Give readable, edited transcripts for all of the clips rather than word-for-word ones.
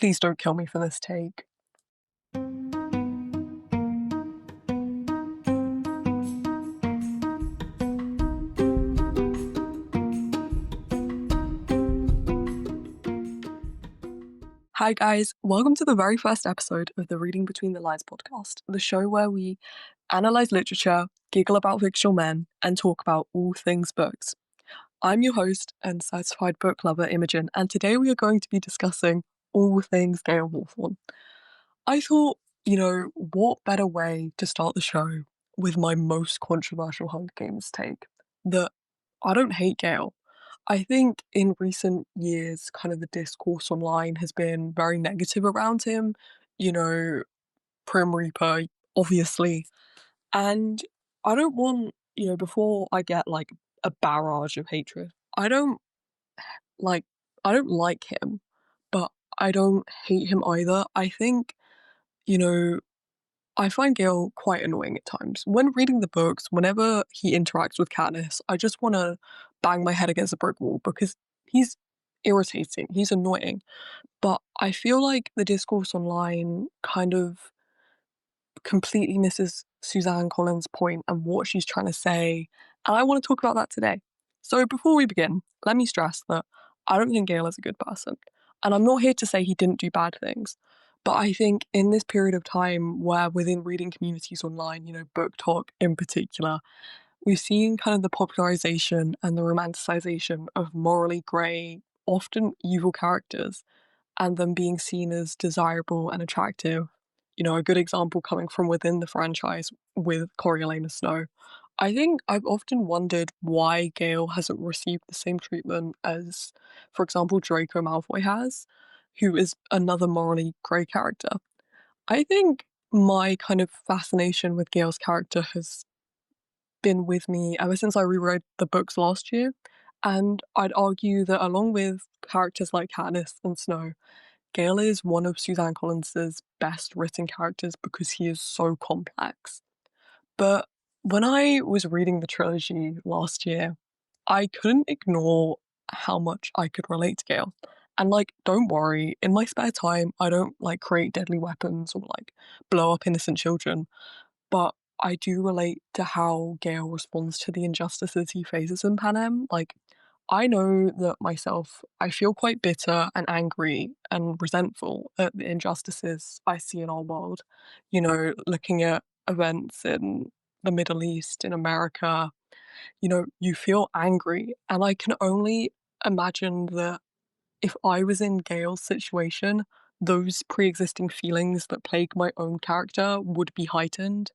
Please don't kill me for this take. Hi guys, welcome to the very first episode of the Reading Between the Lines podcast, the show where we analyse literature, giggle about fictional men, and talk about all things books. I'm your host and certified book lover Imogen, and today we are going to be discussing all things Gale Hawthorne. I thought, what better way to start the show with my most controversial Hunger Games take? That I don't hate Gale. I think in recent years, kind of the discourse online has been very negative around him. You know, Prim Reaper, obviously. And I don't want, before I get like a barrage of hatred, like, I don't like him, but I don't hate him either. I think, you know, I find Gale quite annoying at times. When reading the books, whenever he interacts with Katniss, I just want to bang my head against a brick wall because he's irritating, he's annoying. But I feel like the discourse online kind of completely misses Suzanne Collins' point and what she's trying to say, and I want to talk about that today. So before we begin, let me stress that I don't think Gale is a good person, and I'm not here to say he didn't do bad things, but I think in this period of time where within reading communities online, book talk in particular, we've seen kind of the popularization and the romanticization of morally grey, often evil characters, and them being seen as desirable and attractive. A good example coming from within the franchise with Coriolanus Snow. I think I've often wondered why Gale hasn't received the same treatment as, for example, Draco Malfoy has, who is another morally grey character. I think my kind of fascination with Gale's character has been with me ever since I reread the books last year, and I'd argue that along with characters like Katniss and Snow, Gale is one of Suzanne Collins's best written characters because he is so complex. But when I was reading the trilogy last year, I couldn't ignore how much I could relate to Gale. And don't worry, in my spare time, I don't create deadly weapons or blow up innocent children. But I do relate to how Gale responds to the injustices he faces in Panem. I know that myself, I feel quite bitter and angry and resentful at the injustices I see in our world. Looking at events in the Middle East, in America, you feel angry. And I can only imagine that if I was in Gale's situation, those pre existing feelings that plague my own character would be heightened.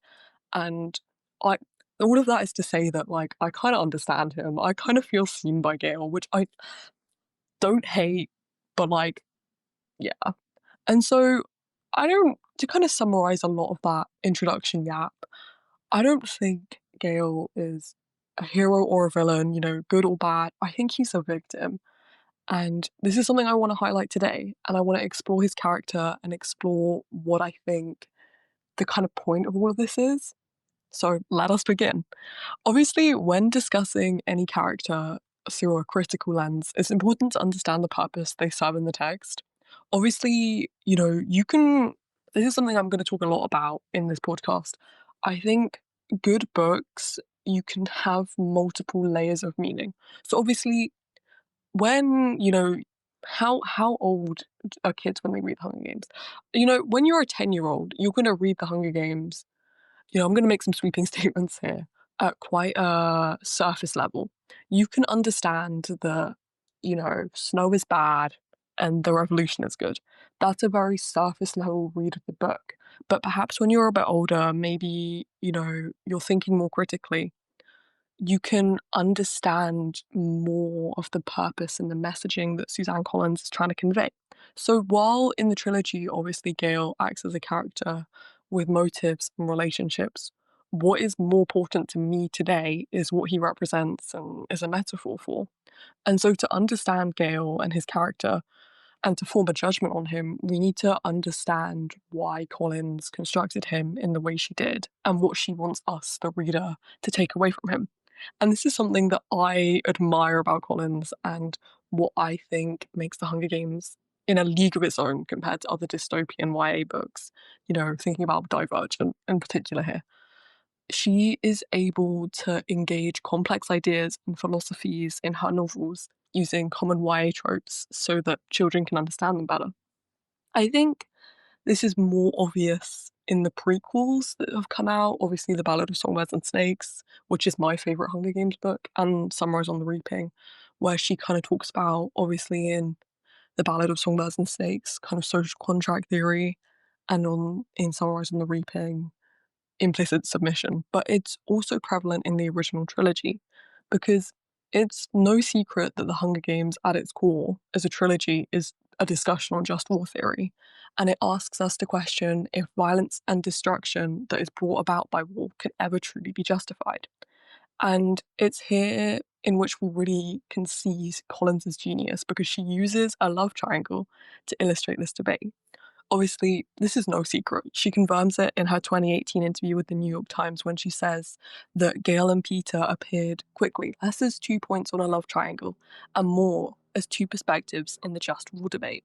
And I all of that is to say that I kind of understand him. I kind of feel seen by Gale, which I don't hate, but yeah. And so I don't to kind of summarize a lot of that introduction gap. I don't think Gale is a hero or a villain, good or bad. I think he's a victim. And this is something I want to highlight today. And I want to explore his character and explore what I think the kind of point of all of this is. So let us begin. Obviously, when discussing any character through a critical lens, it's important to understand the purpose they serve in the text. Obviously, this is something I'm going to talk a lot about in this podcast. I think good books, you can have multiple layers of meaning. So obviously, when, how old are kids when they read Hunger Games? When you're a 10-year-old, you're going to read the Hunger Games. I'm going to make some sweeping statements here at quite a surface level. You can understand that, Snow is bad and the revolution is good. That's a very surface level read of the book. But perhaps when you're a bit older, maybe, you're thinking more critically, you can understand more of the purpose and the messaging that Suzanne Collins is trying to convey. So while in the trilogy, obviously Gale acts as a character with motives and relationships, what is more important to me today is what he represents and is a metaphor for. And so to understand Gale and his character and to form a judgment on him, we need to understand why Collins constructed him in the way she did and what she wants us, the reader, to take away from him. And this is something that I admire about Collins and what I think makes the Hunger Games in a league of its own compared to other dystopian YA books, thinking about Divergent in particular here. She is able to engage complex ideas and philosophies in her novels using common YA tropes so that children can understand them better. I think this is more obvious in the prequels that have come out, obviously The Ballad of Songbirds and Snakes, which is my favourite Hunger Games book, and Sunrise on the Reaping, where she kind of talks about, obviously in The Ballad of Songbirds and Snakes, kind of social contract theory, and in Sunrise on the Reaping, implicit submission. But it's also prevalent in the original trilogy, because it's no secret that The Hunger Games, at its core, as a trilogy, is a discussion on just war theory, and it asks us to question if violence and destruction that is brought about by war can ever truly be justified. And it's here in which we really can see Collins's genius, because she uses a love triangle to illustrate this debate. Obviously, this is no secret. She confirms it in her 2018 interview with the New York Times when she says that Gale and Peter appeared quickly, less as 2 points on a love triangle, and more as two perspectives in the just war debate.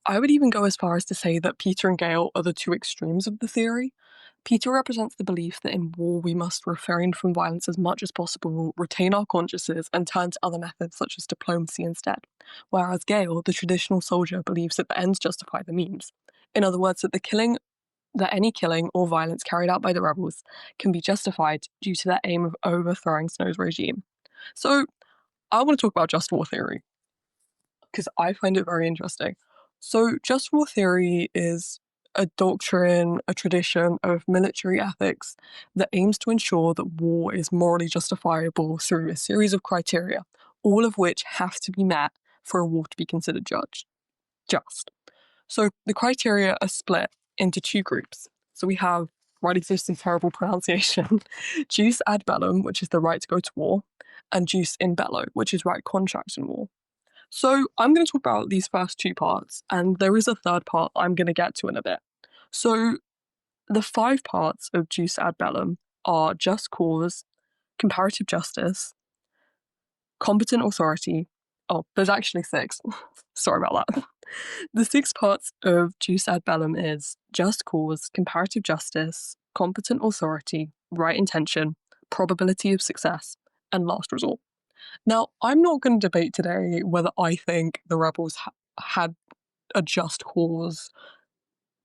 I would even go as far as to say that Peter and Gale are the two extremes of the theory. Peter represents the belief that in war we must refrain from violence as much as possible, retain our consciences, and turn to other methods such as diplomacy instead. Whereas Gale, the traditional soldier, believes that the ends justify the means. In other words, that any killing or violence carried out by the rebels can be justified due to their aim of overthrowing Snow's regime. So I want to talk about just war theory, because I find it very interesting. So, just war theory is a doctrine, a tradition of military ethics that aims to ensure that war is morally justifiable through a series of criteria, all of which have to be met for a war to be considered just. So, the criteria are split into two groups. So, we have, right, existing terrible pronunciation, jus ad bellum, which is the right to go to war, and jus in bello, which is right contract in war. So I'm going to talk about these first two parts, and there is a third part I'm going to get to in a bit. So the 5 parts of jus ad bellum are just cause, comparative justice, competent authority. Oh, there's actually 6. Sorry about that. The 6 parts of jus ad bellum is just cause, comparative justice, competent authority, right intention, probability of success, and last resort. Now, I'm not going to debate today whether I think the rebels had a just cause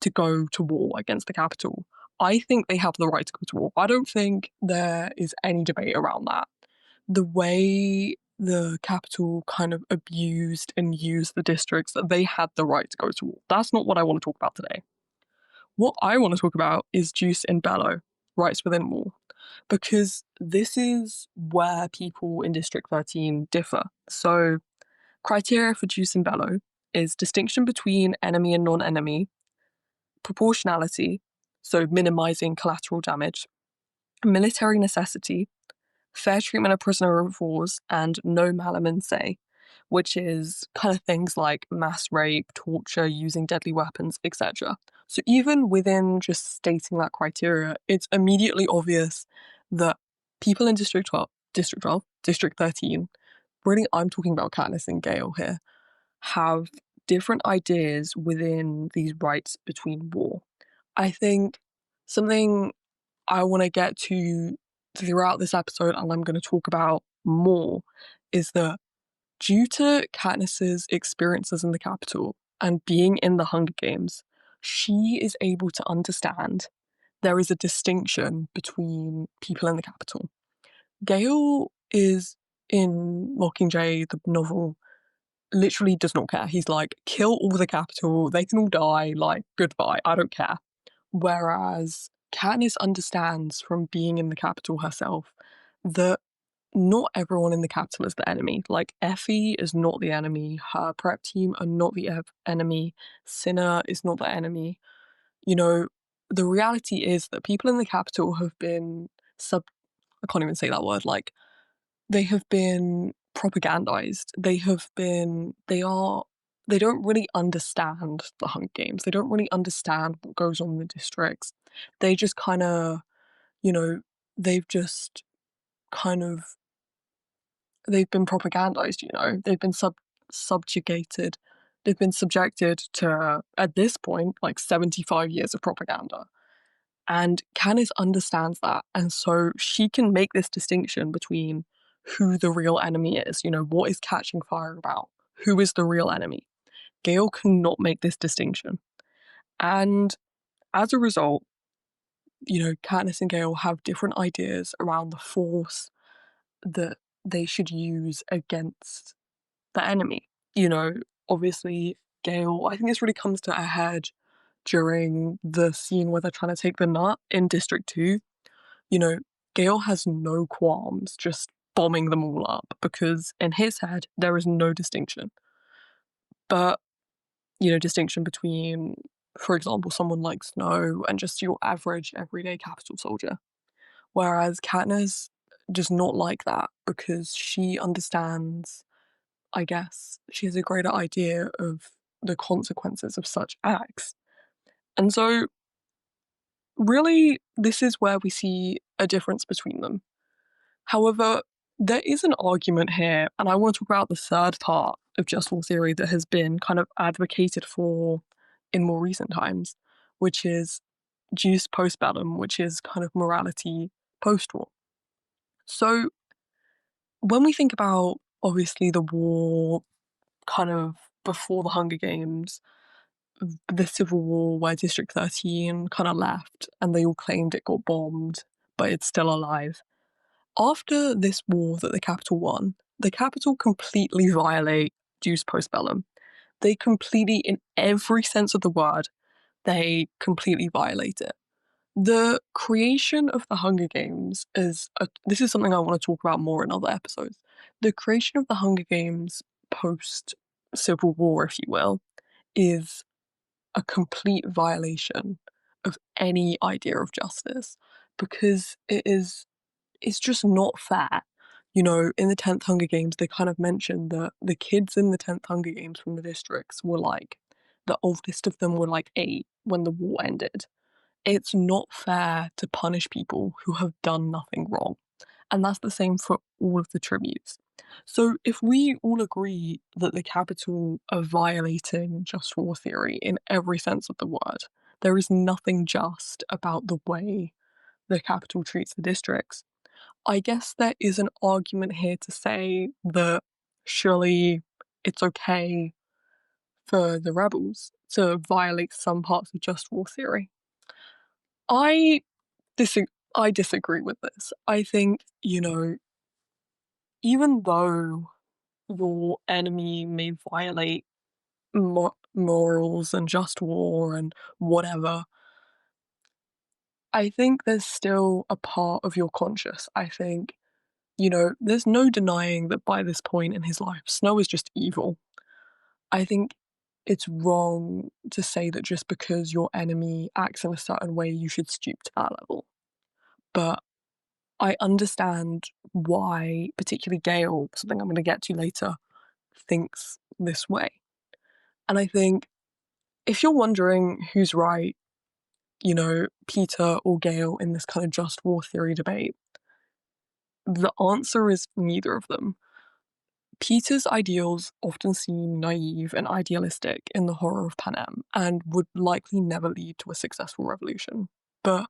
to go to war against the capital. I think they have the right to go to war. I don't think there is any debate around that. The way the capital kind of abused and used the districts, that they had the right to go to war. That's not what I want to talk about today. What I want to talk about is jus in bello, rights within war, because this is where people in District 13 differ. So, criteria for jus in bello is distinction between enemy and non-enemy, proportionality, so minimizing collateral damage, military necessity, fair treatment of prisoner of wars, and no malum in se, which is kind of things like mass rape, torture, using deadly weapons, etc. So even within just stating that criteria, it's immediately obvious that people in District 13, really I'm talking about Katniss and Gale here, have different ideas within these rights between war. I think something I want to get to throughout this episode, and I'm going to talk about more, is that due to Katniss's experiences in the capital and being in the Hunger Games, she is able to understand there is a distinction between people in the capital. Gale is in Mockingjay, the novel, literally does not care. He's like, kill all the capital, they can all die, like, goodbye, I don't care. Whereas Katniss understands from being in the capital herself that not everyone in the capital is the enemy. Like, Effie is not the enemy, her prep team are not the enemy, Cinna is not the enemy. You know, the reality is that people in the capital have been I can't even say that word, like, they have been propagandized. They don't really understand the Hunger Games. They don't really understand what goes on in the districts. They just kind of, you know, they've just kind of, they've been propagandized, they've been subjugated they've been subjected to, at this point, like 75 years of propaganda. And Katniss understands that, and so she can make this distinction between who the real enemy is. What is catching fire about? Who is the real enemy? Gale cannot make this distinction. And as a result, Katniss and Gale have different ideas around the force that they should use against the enemy. Obviously, Gale, I think this really comes to a head during the scene where they're trying to take the nut in District 2. Gale has no qualms just bombing them all up because in his head, there is no distinction. But, distinction between, for example, someone like Snow and just your average everyday capital soldier. Whereas Katniss does not like that because she understands, I guess, she has a greater idea of the consequences of such acts. And so, really, this is where we see a difference between them. However, there is an argument here, and I want to talk about the third part of just war theory that has been kind of advocated for in more recent times, which is jus postbellum, which is kind of morality post-war. So when we think about, obviously, the war kind of before the Hunger Games, the Civil War where District 13 kind of left and they all claimed it got bombed, but it's still alive. After this war that the Capitol won, the Capitol completely violate jus postbellum. They completely, in every sense of the word, they completely violate it. The creation of the Hunger Games this is something I want to talk about more in other episodes. The creation of the Hunger Games post-Civil War, if you will, is a complete violation of any idea of justice because it's just not fair. In the 10th Hunger Games, they kind of mentioned that the kids in the 10th Hunger Games from the districts were the oldest of them were 8 when the war ended. It's not fair to punish people who have done nothing wrong. And that's the same for all of the tributes. So if we all agree that the Capitol are violating just war theory in every sense of the word, there is nothing just about the way the Capitol treats the districts, I guess there is an argument here to say that surely it's okay for the rebels to violate some parts of just war theory. I disagree with this. I think, even though your enemy may violate morals and just war and whatever, I think there's still a part of your conscience. I think, there's no denying that by this point in his life, Snow is just evil. I think it's wrong to say that just because your enemy acts in a certain way, you should stoop to that level. But I understand why, particularly Gale, something I'm going to get to later, thinks this way. And I think if you're wondering who's right, Peter or Gale in this kind of just war theory debate, the answer is neither of them. Peter's ideals often seem naive and idealistic in the horror of Panem and would likely never lead to a successful revolution. But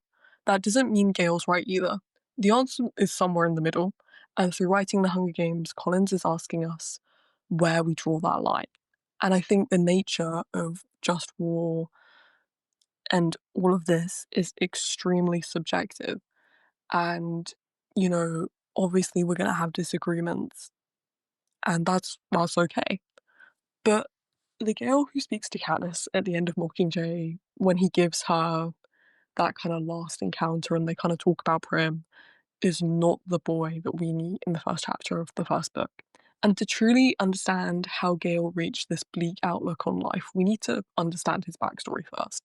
that doesn't mean Gale's right either. The answer is somewhere in the middle, and through writing The Hunger Games, Collins is asking us where we draw that line. And I think the nature of just war and all of this is extremely subjective. And, obviously we're going to have disagreements, and that's okay. But the Gale who speaks to Katniss at the end of Mockingjay, when he gives her that kind of last encounter and they kind of talk about Prim, is not the boy that we meet in the first chapter of the first book. And to truly understand how Gale reached this bleak outlook on life, we need to understand his backstory first.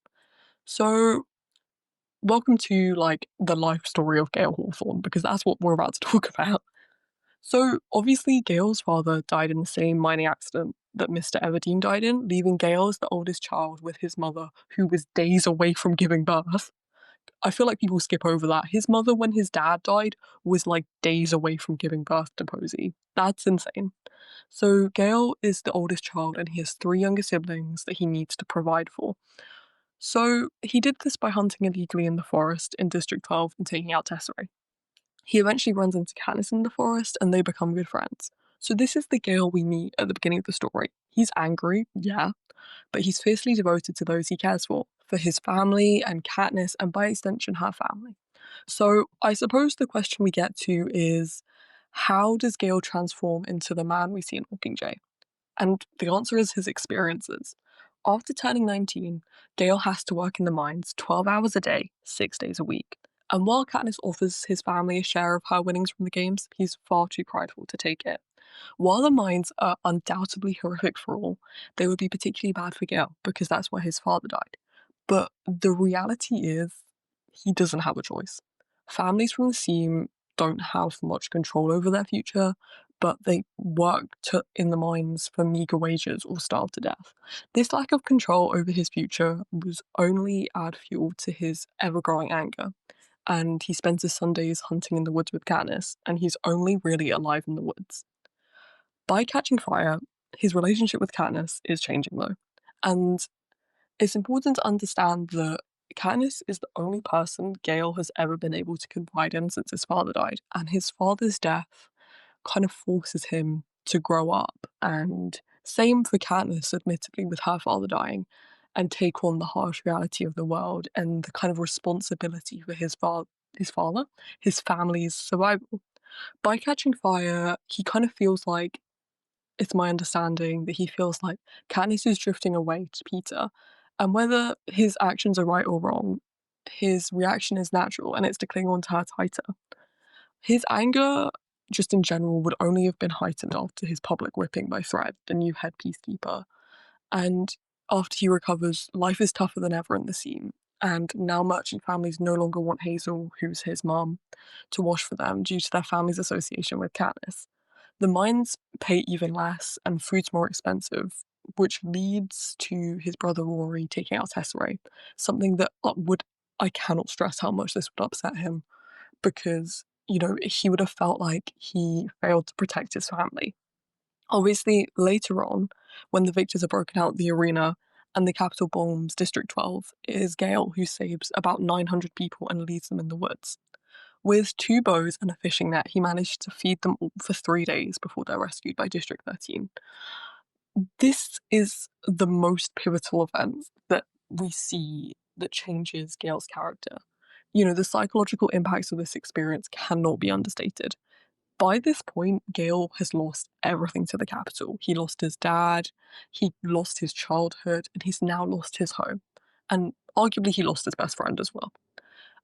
So, welcome to, the life story of Gale Hawthorne, because that's what we're about to talk about. So, obviously, Gale's father died in the same mining accident that Mr. Everdeen died in, leaving Gale as the oldest child with his mother, who was days away from giving birth. I feel like people skip over that. His mother, when his dad died, was like days away from giving birth to Posey. That's insane. So Gale is the oldest child and he has 3 younger siblings that he needs to provide for. So he did this by hunting illegally in the forest in District 12 and taking out Tesserae. He eventually runs into Katniss in the forest and they become good friends. So this is the Gale we meet at the beginning of the story. He's angry, yeah, but he's fiercely devoted to those he cares for his family and Katniss, and by extension, her family. So I suppose the question we get to is, how does Gale transform into the man we see in Mockingjay? And the answer is his experiences. After turning 19, Gale has to work in the mines 12 hours a day, 6 days a week. And while Katniss offers his family a share of her winnings from the games, he's far too prideful to take it. While the mines are undoubtedly horrific for all, they would be particularly bad for Gale because that's where his father died. But the reality is, he doesn't have a choice. Families from the seam don't have much control over their future, but they work in the mines for meagre wages or starve to death. This lack of control over his future was only add fuel to his ever-growing anger, and he spends his Sundays hunting in the woods with Katniss, and he's only really alive in the woods. By catching fire, his relationship with Katniss is changing though, and it's important to understand that Katniss is the only person Gale has ever been able to confide in since his father died, and his father's death kind of forces him to grow up. And same for Katniss, admittedly, with her father dying, and take on the harsh reality of the world and the kind of responsibility for his family's survival. By catching fire, he kind of feels like, it's my understanding that he feels like Katniss is drifting away to Peter, and whether his actions are right or wrong, his reaction is natural and it's to cling on to her tighter. His anger, just in general, would only have been heightened after his public whipping by Thread, the new head peacekeeper. And after he recovers, life is tougher than ever in the scene. And now merchant families no longer want Hazel, who's his mum, to wash for them due to their family's association with Katniss. The mines pay even less and food's more expensive, which leads to his brother Rory taking out Tesserae, something that I cannot stress how much this would upset him, because, he would have felt like he failed to protect his family. Obviously, later on, when the victors are broken out the arena and the capital bombs District 12, it is Gale who saves about 900 people and leaves them in the woods. With 2 bows and a fishing net, he managed to feed them all for 3 days before they're rescued by District 13. This is the most pivotal event that we see that changes Gale's character. The psychological impacts of this experience cannot be understated. By this point, Gale has lost everything to the capital. He lost his dad, he lost his childhood, and he's now lost his home. And arguably he lost his best friend as well.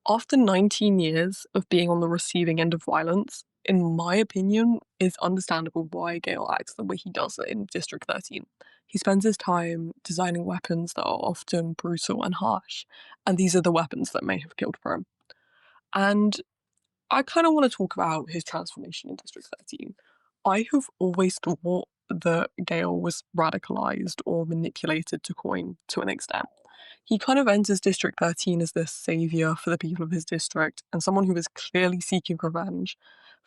After 19 years of being on the receiving end of violence, in my opinion, it's understandable why Gale acts the way he does in District 13. He spends his time designing weapons that are often brutal and harsh, and these are the weapons that may have killed Prim. And I kind of want to talk about his transformation in District 13. I have always thought that Gale was radicalized or manipulated to coin to an extent. He kind of enters District 13 as this savior for the people of his district and someone who is clearly seeking revenge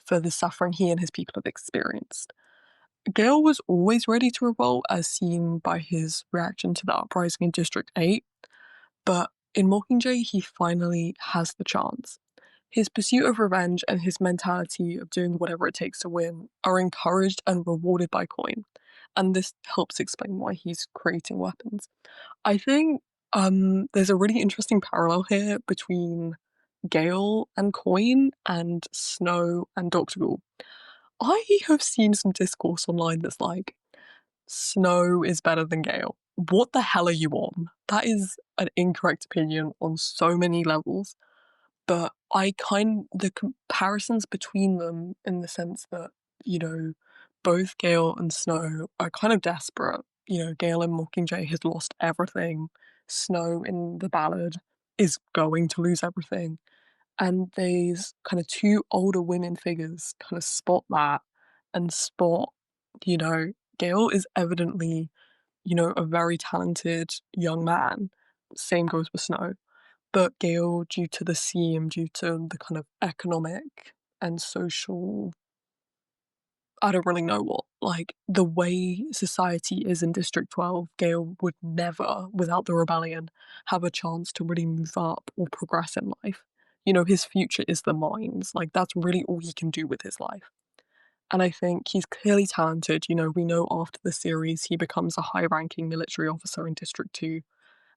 for the suffering he and his people have experienced. Gale was always ready to revolt, as seen by his reaction to the uprising in District 8, but in Mockingjay he finally has the chance. His pursuit of revenge and his mentality of doing whatever it takes to win are encouraged and rewarded by Coin, and this helps explain why he's creating weapons. I think there's a really interesting parallel here between Gale and Coin and Snow and Doctor Who. I have seen some discourse online that's like, Snow is better than Gale. What the hell are you on? That is an incorrect opinion on so many levels. But the comparisons between them, in the sense that, both Gale and Snow are kind of desperate. Gale in Mockingjay has lost everything. Snow in the ballad is going to lose everything. And these kind of 2 older women figures kind of spot that and spot, Gale is evidently, a very talented young man. Same goes with Snow. But Gale, due to the sea, due to the kind of economic and social, I don't really know what, like, the way society is in District 12, Gale would never, without the rebellion, have a chance to really move up or progress in life. You know, his future is the mines. Like, that's really all he can do with his life. And I think he's clearly talented. You know, we know after the series he becomes a high-ranking military officer in District 2.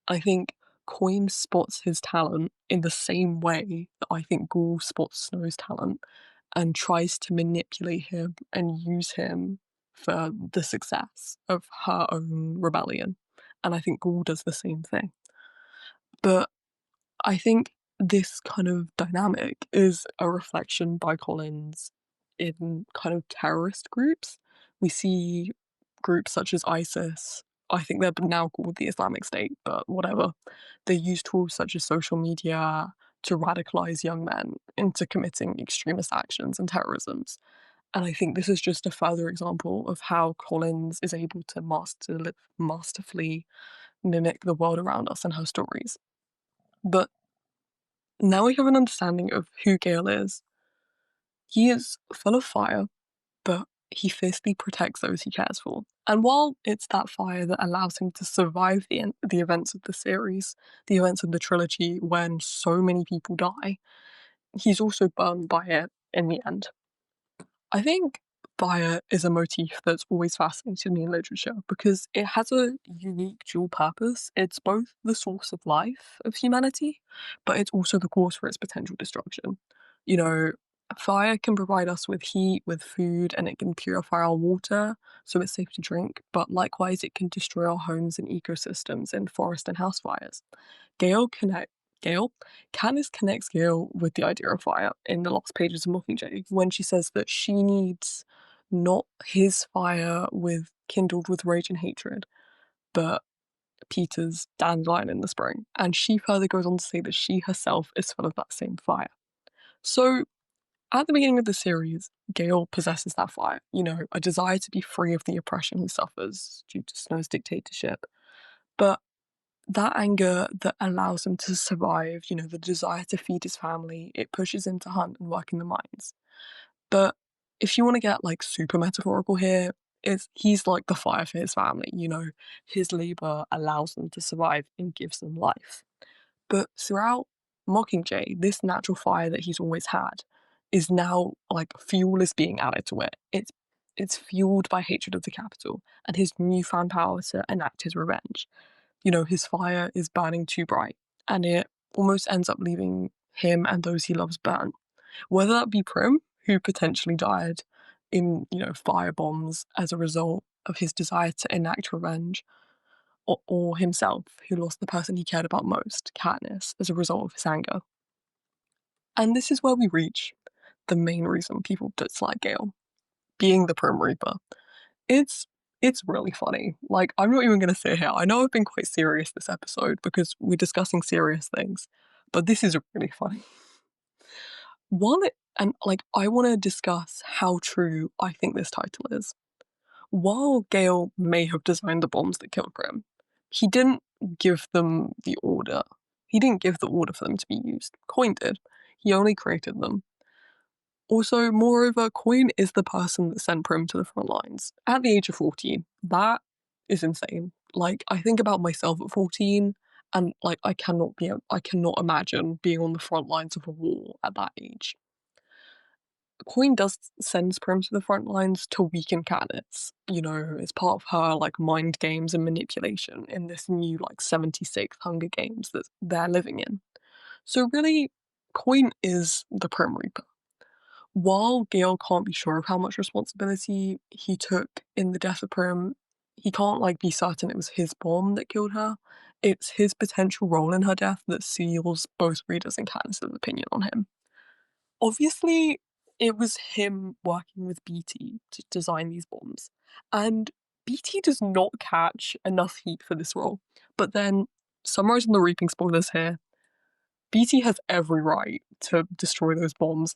I think Coin spots his talent in the same way that I think Ghoul spots Snow's talent and tries to manipulate him and use him for the success of her own rebellion. And I think Ghoul does the same thing. But I think this kind of dynamic is a reflection by Collins in kind of terrorist groups. We see groups such as ISIS. I think they're now called the Islamic State, but whatever. They use tools such as social media to radicalize young men into committing extremist actions and terrorisms. And I think this is just a further example of how Collins is able to masterfully mimic the world around us and her stories. But now we have an understanding of who Gale is. He is full of fire, but he fiercely protects those he cares for. And while it's that fire that allows him to survive the events of the series, the events of the trilogy when so many people die, he's also burned by it in the end. I think fire is a motif that's always fascinated me in literature because it has a unique dual purpose. It's both the source of life of humanity, but it's also the cause for its potential destruction. You know, fire can provide us with heat, with food, and it can purify our water so it's safe to drink, but likewise it can destroy our homes and ecosystems in forest and house fires. Gale connect Gale? Katniss connects Gale with the idea of fire in the last pages of Mockingjay when she says that she needs not his fire kindled with rage and hatred, but Peter's dandelion in the spring. And she further goes on to say that she herself is full of that same fire. So at the beginning of the series, Gale possesses that fire, you know, a desire to be free of the oppression he suffers due to Snow's dictatorship. But that anger that allows him to survive, you know, the desire to feed his family, it pushes him to hunt and work in the mines. But if you want to get like super metaphorical here, he's like the fire for his family, you know, his labor allows them to survive and gives them life. But throughout Mockingjay, this natural fire that he's always had is now like fuel is being added to it. It's fueled by hatred of the capital and his newfound power to enact his revenge. You know, his fire is burning too bright, and it almost ends up leaving him and those he loves burnt. Whether that be Prim, who potentially died in, you know, fire bombs as a result of his desire to enact revenge, or himself, who lost the person he cared about most, Katniss, as a result of his anger. And this is where we reach the main reason people dislike Gale, being the Prim Reaper. It's really funny. Like, I'm not even going to sit here. I know I've been quite serious this episode because we're discussing serious things, but this is really funny. I want to discuss how true I think this title is. While Gale may have designed the bombs that killed Prim, he didn't give them the order. He didn't give the order for them to be used. Coin did. He only created them. Also, moreover, Coin is the person that sent Prim to the front lines at the age of 14. That is insane. Like, I think about myself at 14, and like I cannot imagine being on the front lines of a war at that age. Coin does send Prim to the front lines to weaken Katniss. You know, it's part of her like mind games and manipulation in this new like 76th Hunger Games that they're living in. So really, Coin is the Prim Reaper. While Gale can't be sure of how much responsibility he took in the death of Prim, he can't like be certain it was his bomb that killed her. It's his potential role in her death that seals both readers and Katniss's opinion on him. Obviously, it was him working with Beatty to design these bombs, and Beatty does not catch enough heat for this role. But then, summarising the Reaping spoilers here, Beatty has every right to destroy those bombs.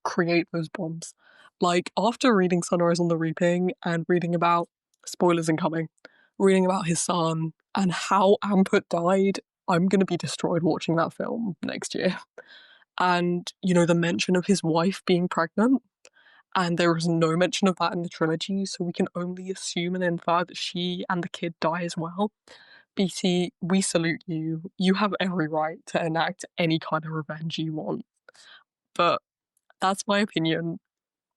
Create those bombs. Like, after reading Sunrise on the Reaping and reading about spoilers incoming, reading about his son and how Amput died, I'm going to be destroyed watching that film next year. And, you know, the mention of his wife being pregnant, and there is no mention of that in the trilogy, so we can only assume and infer that she and the kid die as well. BT, we salute you. You have every right to enact any kind of revenge you want. But that's my opinion.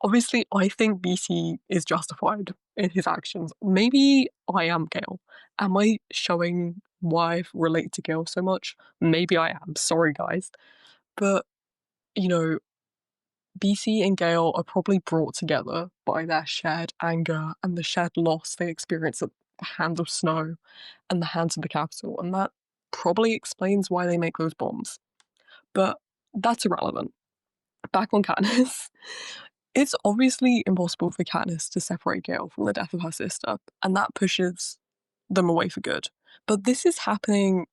Obviously, I think BT is justified in his actions. Maybe I am Gale. Am I showing why I relate to Gale so much? Maybe I am. Sorry, guys. But, you know, BT and Gale are probably brought together by their shared anger and the shared loss they experience at the hands of Snow and the hands of the Capitol, and that probably explains why they make those bombs. But that's irrelevant. Back on Katniss. It's obviously impossible for Katniss to separate Gale from the death of her sister, and that pushes them away for good. But this is happening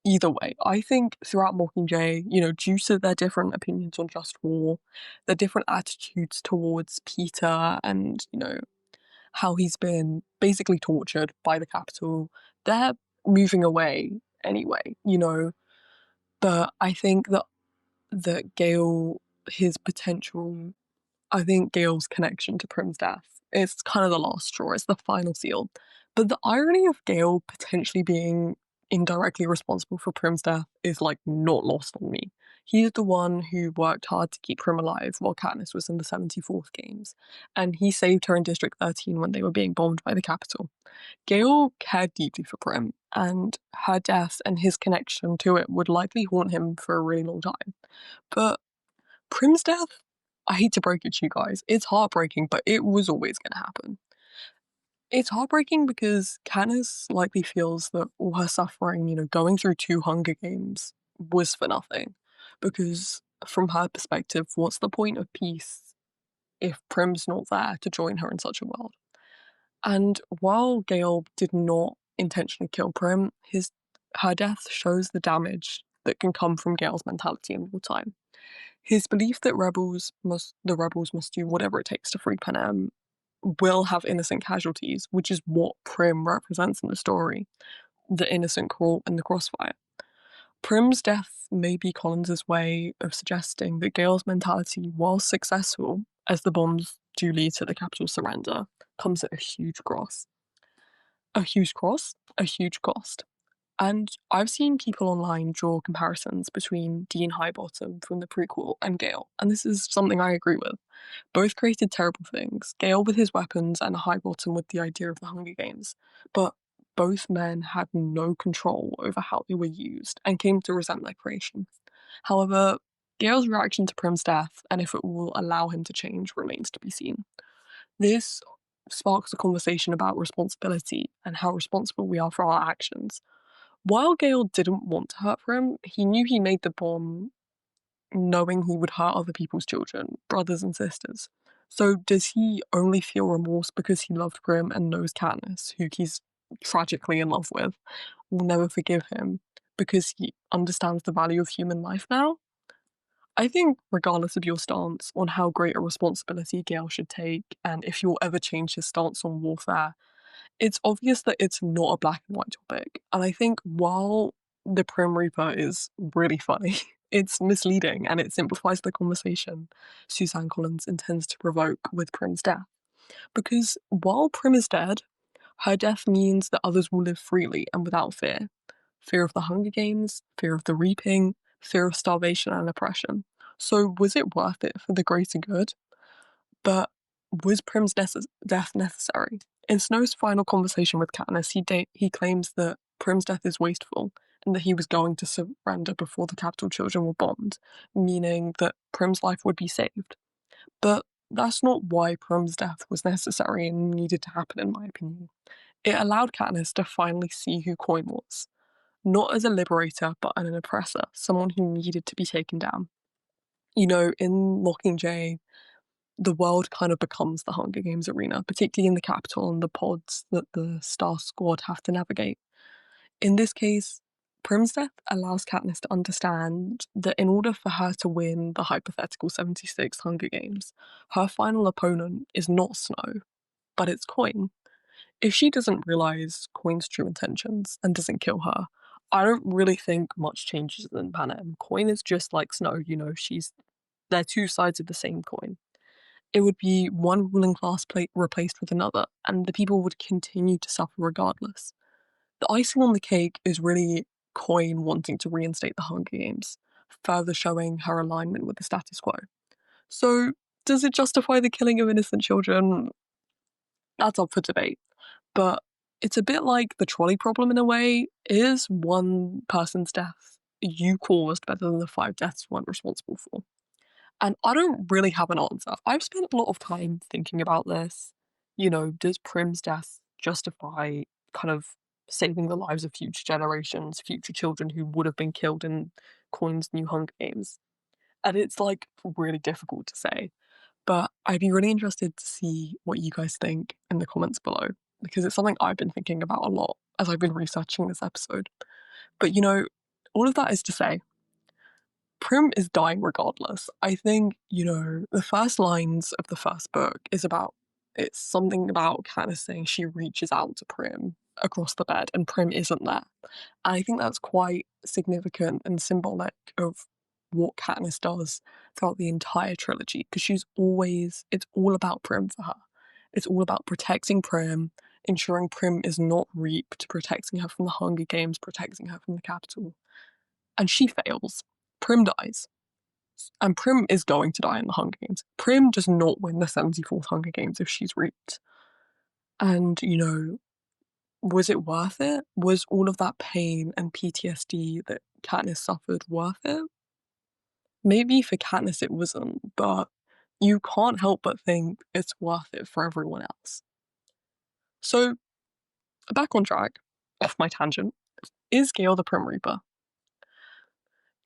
either way. I think throughout Mockingjay, you know, due to their different opinions on just war, their different attitudes towards Peter and, you know, how he's been basically tortured by the Capitol, they're moving away anyway, you know. But I think that Gale, his potential, I think Gale's connection to Prim's death is kind of the last straw, it's the final seal. But the irony of Gale potentially being indirectly responsible for Prim's death is like not lost on me. He's the one who worked hard to keep Prim alive while Katniss was in the 74th games, and he saved her in District 13 when they were being bombed by the Capitol. Gale cared deeply for Prim, and her death and his connection to it would likely haunt him for a really long time. But Prim's death, I hate to break it to you guys, it's heartbreaking, but it was always going to happen. It's heartbreaking because Katniss likely feels that all her suffering, you know, going through 2 Hunger Games was for nothing. Because from her perspective, what's the point of peace if Prim's not there to join her in such a world? And while Gale did not intentionally kill Prim, her death shows the damage that can come from Gale's mentality in wartime. His belief that the rebels must do whatever it takes to free Panem will have innocent casualties, which is what Prim represents in the story, the innocent caught in the crossfire. Prim's death may be Collins's way of suggesting that Gale's mentality, while successful, as the bombs do lead to the capital surrender, comes at a huge cost. A huge cost? A huge cost. And I've seen people online draw comparisons between Dean Highbottom from the prequel and Gale, and this is something I agree with. Both created terrible things, Gale with his weapons and Highbottom with the idea of the Hunger Games, but both men had no control over how they were used and came to resent their creation. However, Gale's reaction to Prim's death, and if it will allow him to change, remains to be seen. This sparks a conversation about responsibility and how responsible we are for our actions. While Gale didn't want to hurt Prim, he knew he made the bomb knowing he would hurt other people's children, brothers and sisters. So does he only feel remorse because he loved Prim and knows Katniss, who he's tragically in love with, will never forgive him because he understands the value of human life now? I think regardless of your stance on how great a responsibility Gale should take, and if you'll ever change his stance on warfare, it's obvious that it's not a black and white topic. And I think while the Prim Reaper is really funny, it's misleading and it simplifies the conversation Suzanne Collins intends to provoke with Prim's death. Because while Prim is dead, her death means that others will live freely and without fear. Fear of the Hunger Games, fear of the reaping, fear of starvation and oppression. So was it worth it for the greater good? But was Prim's death necessary? In Snow's final conversation with Katniss, he claims that Prim's death is wasteful and that he was going to surrender before the Capitol children were bombed, meaning that Prim's life would be saved. But that's not why Prim's death was necessary and needed to happen, in my opinion. It allowed Katniss to finally see who Coin was, not as a liberator, but an oppressor, someone who needed to be taken down. You know, in Mockingjay, the world kind of becomes the Hunger Games arena, particularly in the Capitol and the pods that the Star Squad have to navigate. In this case, Prim's death allows Katniss to understand that in order for her to win the hypothetical 76 Hunger Games, her final opponent is not Snow, but it's Coin. If she doesn't realise Coin's true intentions and doesn't kill her, I don't really think much changes in Panem. Coin is just like Snow, they're two sides of the same coin. It would be one ruling class replaced with another, and the people would continue to suffer regardless. The icing on the cake is really Coin wanting to reinstate the Hunger Games, further showing her alignment with the status quo. So, does it justify the killing of innocent children? That's up for debate. But it's a bit like the trolley problem in a way. Is one person's death you caused better than the 5 deaths you weren't responsible for? And I don't really have an answer. I've spent a lot of time thinking about this. Does Prim's death justify kind of saving the lives of future generations, future children who would have been killed in Coin's new Hunger Games? And it's like really difficult to say. But I'd be really interested to see what you guys think in the comments below, because it's something I've been thinking about a lot as I've been researching this episode. But all of that is to say, Prim is dying regardless. I think, the first lines of the first book it's something about Katniss saying she reaches out to Prim across the bed and Prim isn't there. And I think that's quite significant and symbolic of what Katniss does throughout the entire trilogy, because it's all about Prim for her. It's all about protecting Prim, ensuring Prim is not reaped, protecting her from the Hunger Games, protecting her from the Capitol. And she fails. Prim dies. And Prim is going to die in the Hunger Games. Prim does not win the 74th Hunger Games if she's reaped. And, was it worth it? Was all of that pain and PTSD that Katniss suffered worth it? Maybe for Katniss it wasn't, but you can't help but think it's worth it for everyone else. So, back on track, off my tangent, is Gale the Prim Reaper?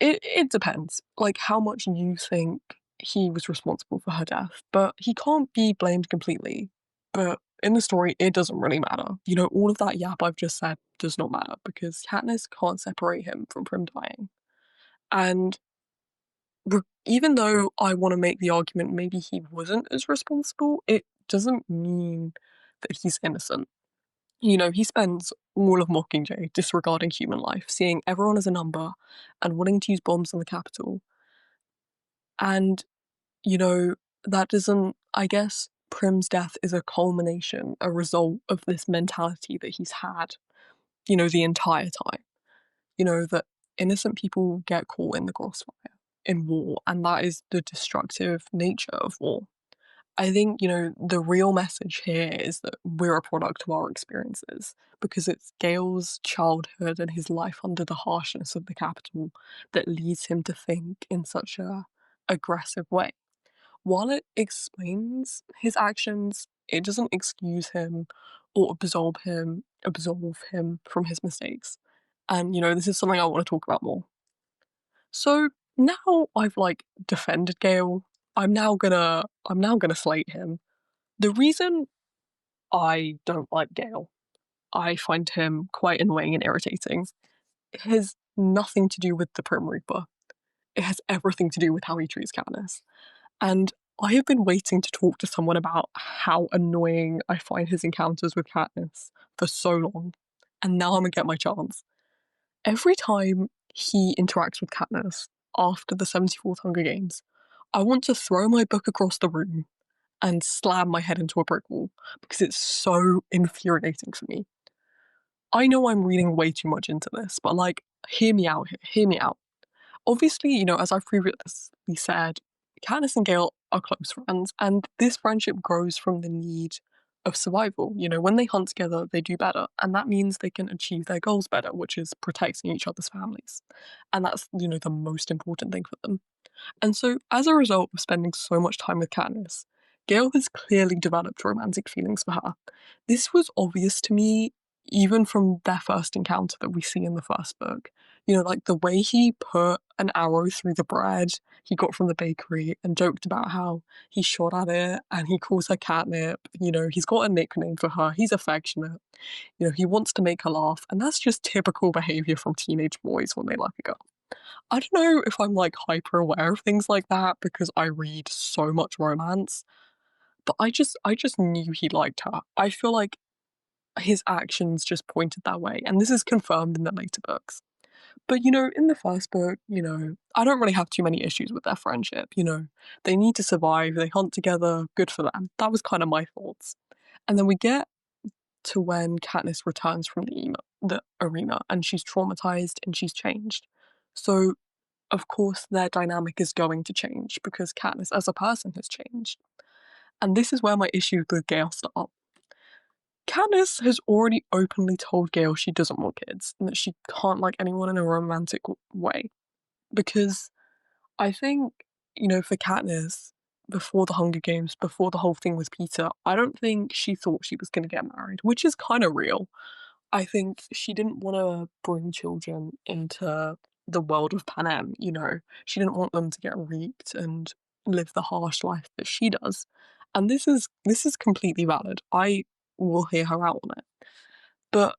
It depends, like how much you think he was responsible for her death, but he can't be blamed completely. But in the story, it doesn't really matter. All of that yap I've just said does not matter because Katniss can't separate him from Prim dying. And even though I want to make the argument maybe he wasn't as responsible, it doesn't mean that he's innocent. He spends all of Mockingjay disregarding human life, seeing everyone as a number, and wanting to use bombs on the Capitol. And, that doesn't, I guess, Prim's death is a culmination, a result of this mentality that he's had, the entire time. That innocent people get caught in the crossfire in war, and that is the destructive nature of war. I think, the real message here is that we're a product of our experiences because it's Gale's childhood and his life under the harshness of the Capitol that leads him to think in such a aggressive way. While it explains his actions, it doesn't excuse him or absolve him from his mistakes. And, this is something I want to talk about more. So now I've defended Gale, I'm now gonna slate him. The reason I don't like Gale, I find him quite annoying and irritating, it has nothing to do with the Prim Reaper. It has everything to do with how he treats Katniss. And I have been waiting to talk to someone about how annoying I find his encounters with Katniss for so long. And now I'm gonna get my chance. Every time he interacts with Katniss after the 74th Hunger Games, I want to throw my book across the room and slam my head into a brick wall because it's so infuriating for me. I know I'm reading way too much into this, but hear me out here, hear me out. Obviously, as I've previously said, Katniss and Gale are close friends, and this friendship grows from the need of survival. When they hunt together, they do better, and that means they can achieve their goals better, which is protecting each other's families. And that's, the most important thing for them. And so, as a result of spending so much time with Katniss, Gale has clearly developed romantic feelings for her. This was obvious to me even from their first encounter that we see in the first book. The way he put an arrow through the bread he got from the bakery and joked about how he shot at it and he calls her catnip. He's got a nickname for her. He's affectionate. He wants to make her laugh. And that's just typical behavior from teenage boys when they like a girl. I don't know if I'm hyper aware of things like that because I read so much romance, but I just knew he liked her. I feel like his actions just pointed that way, and this is confirmed in the later books. But, in the first book, I don't really have too many issues with their friendship, They need to survive, they hunt together, good for them. That was kind of my thoughts. And then we get to when Katniss returns from the arena, and she's traumatized and she's changed. So, of course, their dynamic is going to change because Katniss as a person has changed. And this is where my issues with Gale start. Katniss has already openly told Gale she doesn't want kids and that she can't like anyone in a romantic way. Because I think, for Katniss, before the Hunger Games, before the whole thing with Peter, I don't think she thought she was going to get married, which is kind of real. I think she didn't want to bring children into the world of Panem, She didn't want them to get raped and live the harsh life that she does. And this is completely valid. I will hear her out on it. But,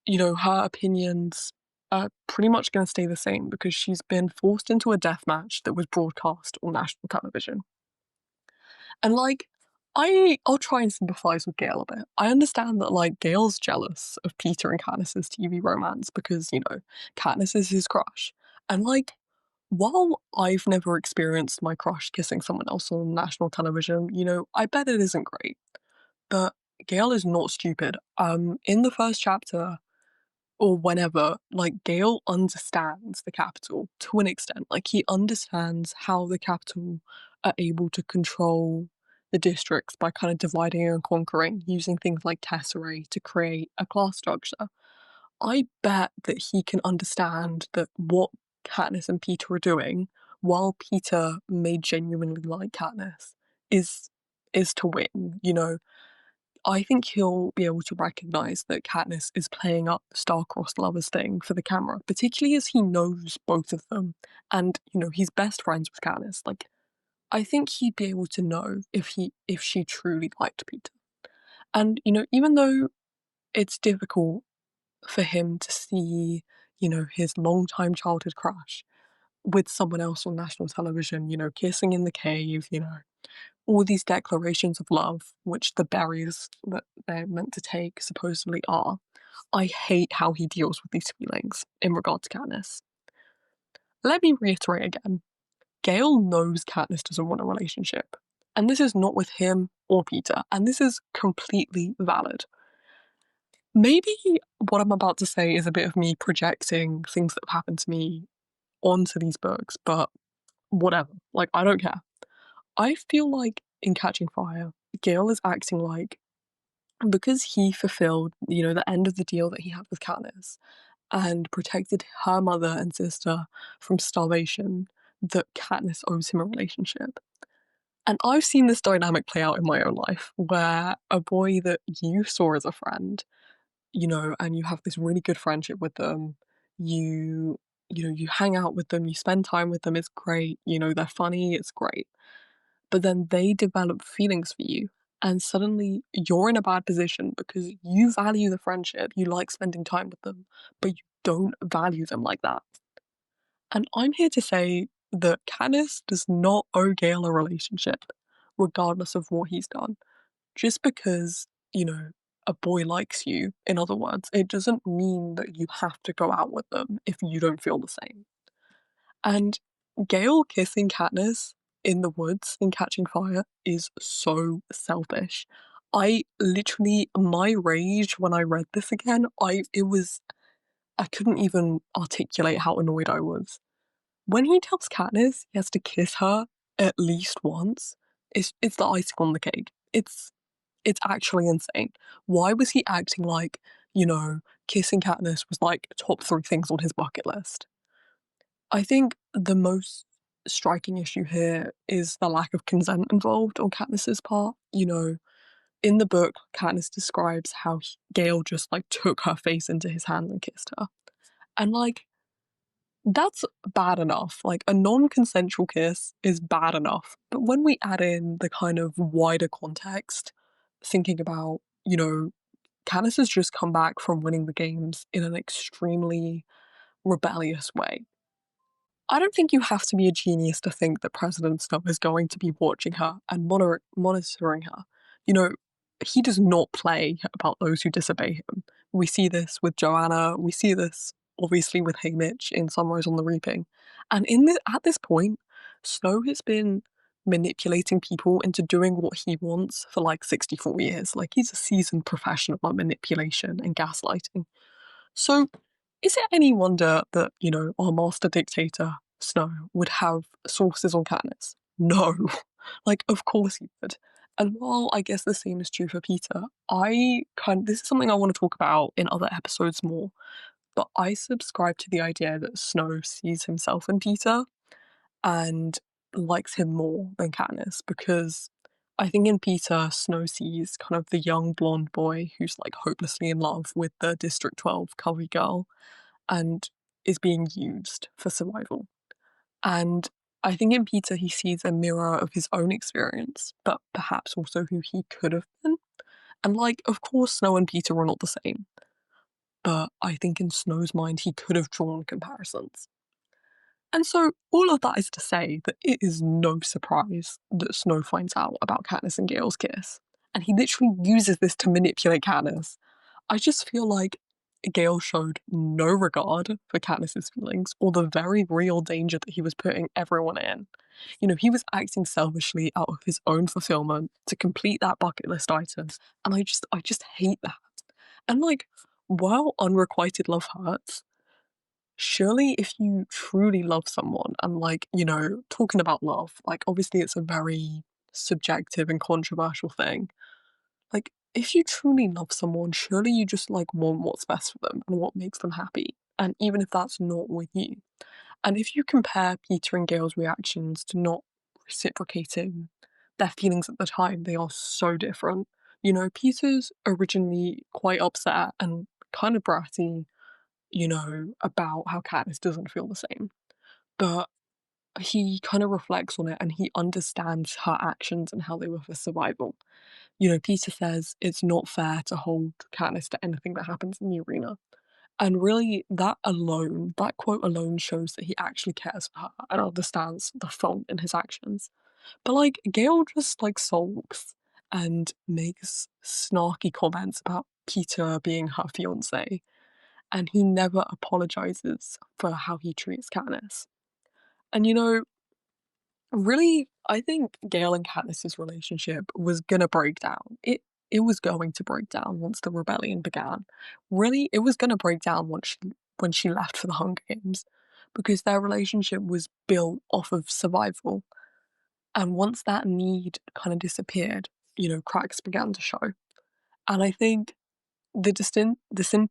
her opinions are pretty much going to stay the same because she's been forced into a death match that was broadcast on national television. And I'll try and sympathise with Gale a bit. I understand that Gale's jealous of Peter and Katniss's TV romance because, Katniss is his crush. And while I've never experienced my crush kissing someone else on national television, I bet it isn't great. But Gale is not stupid. In the first chapter, or whenever, Gale understands the Capitol to an extent. He understands how the Capitol are able to control the districts by kind of dividing and conquering, using things like tesserae to create a class structure. I bet that he can understand that what Katniss and Peter are doing, while Peter may genuinely like Katniss, is to win, I think he'll be able to recognise that Katniss is playing up the star-crossed lovers thing for the camera, particularly as he knows both of them, and, he's best friends with Katniss. I think he'd be able to know if she truly liked Peter. And, even though it's difficult for him to see, his long-time childhood crush with someone else on national television, kissing in the cave, all these declarations of love, which the berries that they're meant to take supposedly are, I hate how he deals with these feelings in regard to Katniss. Let me reiterate again. Gale knows Katniss doesn't want a relationship, and this is not with him or Peter, and this is completely valid. Maybe what I'm about to say is a bit of me projecting things that have happened to me onto these books, but whatever. I don't care. I feel like in Catching Fire, Gale is acting like, because he fulfilled, the end of the deal that he had with Katniss and protected her mother and sister from starvation, that Katniss owes him a relationship. And I've seen this dynamic play out in my own life, where a boy that you saw as a friend, and you have this really good friendship with them, you hang out with them, you spend time with them, it's great, they're funny, it's great. But then they develop feelings for you, and suddenly you're in a bad position because you value the friendship, you like spending time with them, but you don't value them like that. And I'm here to say that Katniss does not owe Gale a relationship, regardless of what he's done. Just because, a boy likes you, in other words, it doesn't mean that you have to go out with them if you don't feel the same. And Gale kissing Katniss in the woods in Catching Fire is so selfish. I literally, my rage when I read this again, I couldn't even articulate how annoyed I was. When he tells Katniss he has to kiss her at least once, it's the icing on the cake. It's actually insane. Why was he acting like, kissing Katniss was top 3 things on his bucket list? I think the most striking issue here is the lack of consent involved on Katniss's part. In the book, Katniss describes how Gale just took her face into his hand and kissed her. And that's bad enough. A non-consensual kiss is bad enough. But when we add in the kind of wider context, thinking about, Katniss has just come back from winning the games in an extremely rebellious way. I don't think you have to be a genius to think that President Snow is going to be watching her and monitoring her. He does not play about those who disobey him. We see this with Joanna, we see this obviously with Haymitch in Sunrise on the Reaping. And at this point, Snow has been manipulating people into doing what he wants for like 64 years. Like, he's a seasoned professional at manipulation and gaslighting. So is it any wonder that, our master dictator, Snow, would have sources on Katniss? No. Like, of course he would. And while I guess the same is true for Peter, this is something I want to talk about in other episodes more, but I subscribe to the idea that Snow sees himself in Peter and likes him more than Katniss, because I think in Peter, Snow sees kind of the young blonde boy who's like hopelessly in love with the District 12 Covey girl and is being used for survival. And I think in Peter, he sees a mirror of his own experience, but perhaps also who he could have been. And like, of course, Snow and Peter are not the same, but I think in Snow's mind, he could have drawn comparisons. And so all of that is to say that it is no surprise that Snow finds out about Katniss and Gale's kiss. And he literally uses this to manipulate Katniss. I just feel like Gale showed no regard for Katniss's feelings or the very real danger that he was putting everyone in. He was acting selfishly out of his own fulfillment to complete that bucket list item. And I just hate that. And like, while unrequited love hurts, surely if you truly love someone and like, talking about love, like obviously it's a very subjective and controversial thing. Like, if you truly love someone, surely you just like want what's best for them and what makes them happy. And even if that's not with you. And if you compare Peter and Gale's reactions to not reciprocating their feelings at the time, they are so different. Peter's originally quite upset and kind of bratty, about how Katniss doesn't feel the same. But he kind of reflects on it and he understands her actions and how they were for survival. Peter says it's not fair to hold Katniss to anything that happens in the arena. And really, that quote alone shows that he actually cares for her and understands the fault in his actions. But like, Gale just like sulks and makes snarky comments about Peter being her fiance, and he never apologizes for how he treats Katniss. And really, I think Gale and Katniss's relationship was gonna break down. It was going to break down once the rebellion began. Really, it was gonna break down when she left for the Hunger Games, because their relationship was built off of survival. And once that need kind of disappeared, cracks began to show. And I think the distin the sin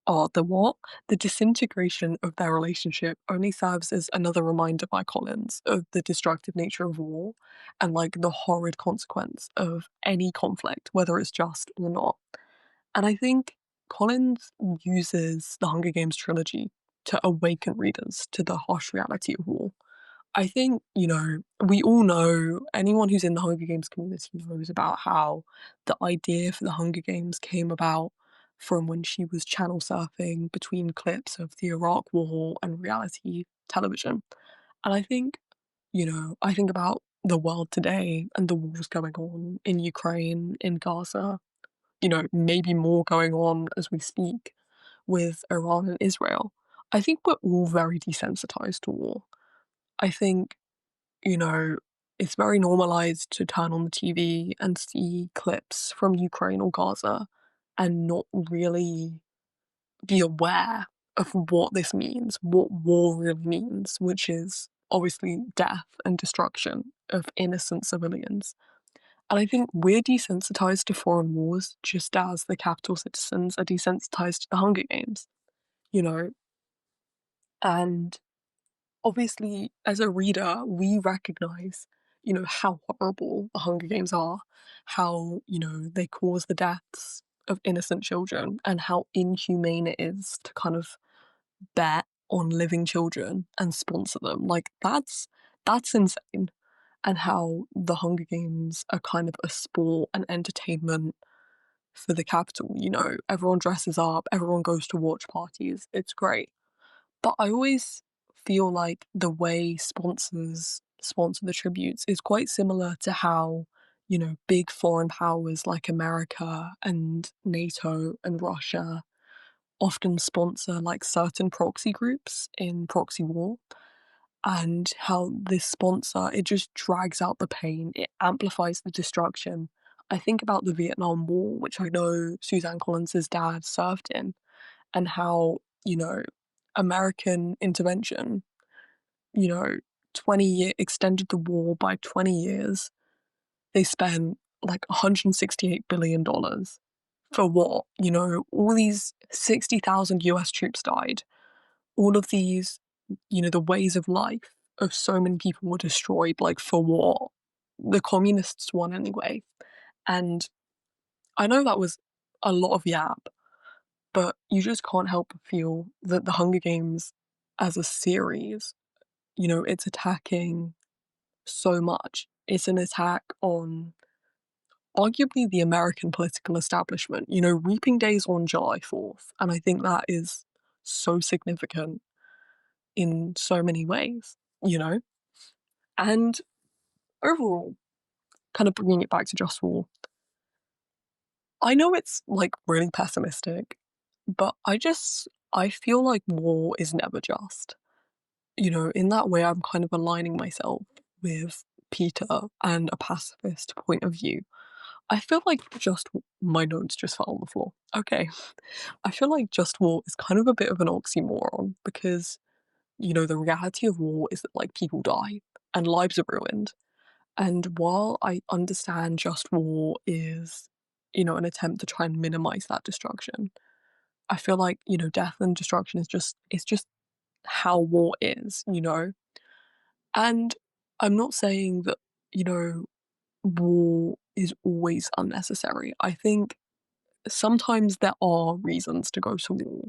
the what? The disintegration of their relationship only serves as another reminder by Collins of the destructive nature of war and like the horrid consequence of any conflict, whether it's just or not. And I think Collins uses the Hunger Games trilogy to awaken readers to the harsh reality of war. I think, we all know, anyone who's in the Hunger Games community knows about how the idea for the Hunger Games came about from when she was channel surfing between clips of the Iraq War and reality television. And I think about the world today and the wars going on in Ukraine, in Gaza, maybe more going on as we speak with Iran and Israel. I think we're all very desensitized to war. I think you know, it's very normalized to turn on the TV and see clips from Ukraine or Gaza and not really be aware of what this means, what war really means, which is obviously death and destruction of innocent civilians. And I think we're desensitized to foreign wars just as the capital citizens are desensitized to the Hunger Games, you know? And obviously, as a reader, we recognize, how horrible the Hunger Games are, how, they cause the deaths of innocent children, and how inhumane it is to kind of bet on living children and sponsor them. Like, that's insane. And how the Hunger Games are kind of a sport and entertainment for the capital. Everyone dresses up, everyone goes to watch parties. It's great. But I always feel like the way sponsors sponsor the tributes is quite similar to how, big foreign powers like America and NATO and Russia often sponsor like certain proxy groups in proxy war, and how this sponsor, it just drags out the pain, it amplifies the destruction. I think about the Vietnam War, which I know Suzanne Collins' dad served in, and how, American intervention, you know, extended the war by 20 years. They spent like $168 billion for what? All these 60,000 US troops died. All of these, the ways of life of so many people were destroyed, like for what? The communists won anyway. And I know that was a lot of yap, but you just can't help but feel that the Hunger Games as a series, it's attacking so much. It's an attack on arguably the American political establishment, reaping days on July 4th. And I think that is so significant in so many ways, you know? And overall, kind of bringing it back to Just War, I know it's like really pessimistic, but I feel like war is never just. In that way, I'm kind of aligning myself with Peter and a pacifist point of view. I feel like my notes just fell on the floor. Okay. I feel like just war is kind of a bit of an oxymoron because, the reality of war is that like people die and lives are ruined. And while I understand just war is, an attempt to try and minimize that destruction, I feel like, death and destruction it's just how war is. And I'm not saying that, war is always unnecessary. I think sometimes there are reasons to go to war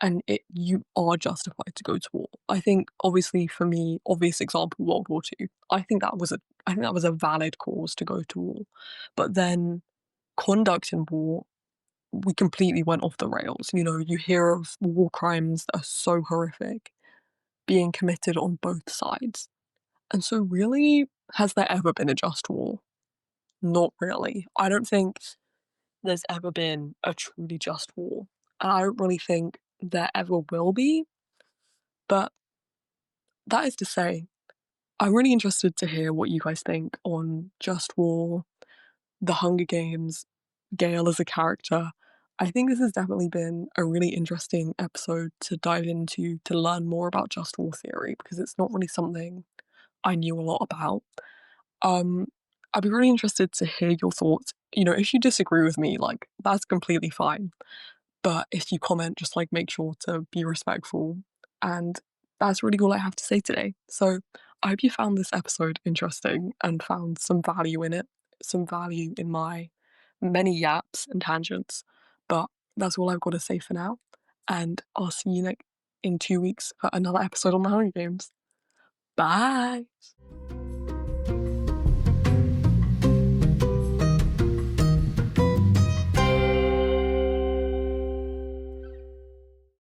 and you are justified to go to war. I think obviously for me, obvious example, World War II. I think that was a valid cause to go to war. But then conduct in war, we completely went off the rails. You hear of war crimes that are so horrific being committed on both sides. And so really, has there ever been a just war? Not really. I don't think there's ever been a truly just war. And I don't really think there ever will be. But that is to say, I'm really interested to hear what you guys think on Just War, The Hunger Games, Gale as a character. I think this has definitely been a really interesting episode to dive into to learn more about Just War theory because it's not really something I knew a lot about. Um, I'd be really interested to hear your thoughts. If you disagree with me, like, that's completely fine. But if you comment, just like make sure to be respectful. And that's really all I have to say today. So I hope you found this episode interesting and found some value in it, some value in my many yaps and tangents. But that's all I've got to say for now. And I'll see you in 2 weeks for another episode on the Hunger Games. Bye.